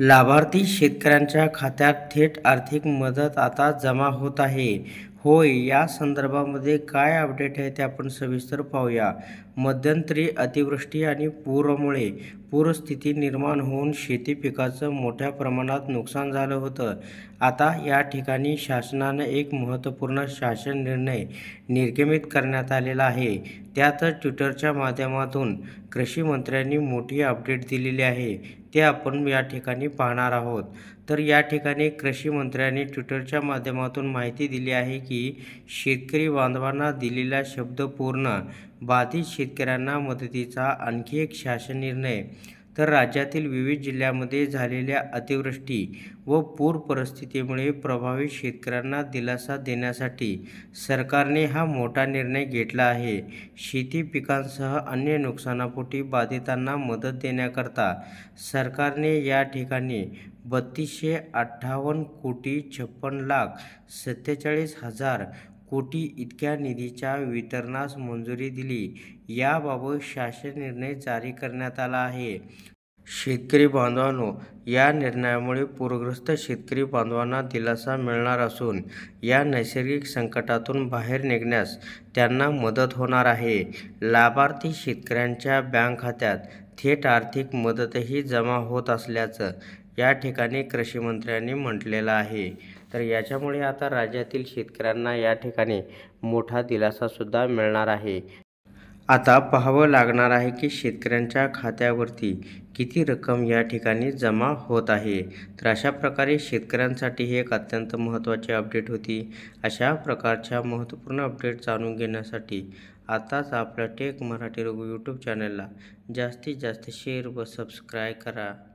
लाभार्थी शेतकऱ्यांच्या खात्यात थेट आर्थिक मदत आता जमा होत आहे. होय, या संदर्भामध्ये काय अपडेट आहे ते आपण सविस्तर पाहूया. मध्यंतरी अतिवृष्टी आणि पूरामुळे पूरस्थिती निर्माण होऊन शेती पिकाचं मोठ्या प्रमाणात नुकसान झालं होतं. आता या ठिकाणी शासनानं एक महत्त्वपूर्ण शासन निर्णय निर्गमित करण्यात आलेला आहे. त्यातच ट्विटरच्या माध्यमातून कृषी मंत्र्यांनी मोठी अपडेट दिलेली आहे. ते आपण या ठिकाणी पाहणार आहोत. तर या ठिकाणी कृषी मंत्र्यांनी ट्विटरच्या माध्यमातून माहिती दिली आहे की शेतकरी बांधवांना दिलेला शब्द पूर्ण, बाधित शेतकऱ्यांना मदतीचा आणखी एक शासन निर्णय. तर राज्यातील विविध जिल्ह्यांमध्ये झालेल्या अतिवृष्टी व पूर परिस्थितीमुळे प्रभावित शेतकऱ्यांना दिलासा देण्यासाठी सरकारने हा मोठा निर्णय घेतला आहे. शेती पिकांसह अन्य नुकसानापोटी बाधितांना मदत देण्याकरता सरकारने या ठिकाणी 32,58,56,47,000 कोटी इतक्या निधीच्या वितरणास मंजुरी दिली. याबाबत शासन निर्णय जारी करण्यात आला आहे. शेतकरी बांधवांनो, या निर्णयामुळे पूरग्रस्त शेतकरी बांधवांना दिलासा मिळणार असून या नैसर्गिक संकटातून बाहेर निघण्यास त्यांना मदत होणार आहे. लाभार्थी शेतकऱ्यांच्या बँक खात्यात थेट आर्थिक मदतही जमा होत असल्याचं या ठिकाणी कृषी मंत्र्यांनी म्हटलेलं आहे. तर याच्यामुळे आता राज्यातील शेतकऱ्यांना या ठिकाणी मोठा दिलासासुद्धा मिळणार आहे. आता पाहावं लागणार आहे की शेतकऱ्यांच्या खात्यावरती किती रक्कम या ठिकाणी जमा होत आहे. तर अशा प्रकारे शेतकऱ्यांसाठी ही एक अत्यंत महत्त्वाची अपडेट होती. अशा प्रकारच्या महत्त्वपूर्ण अपडेट जाणून घेण्यासाठी आताच आपल्या टेक मराठी रघु यूट्यूब चॅनलला जास्तीत जास्त शेअर व सबस्क्राईब करा.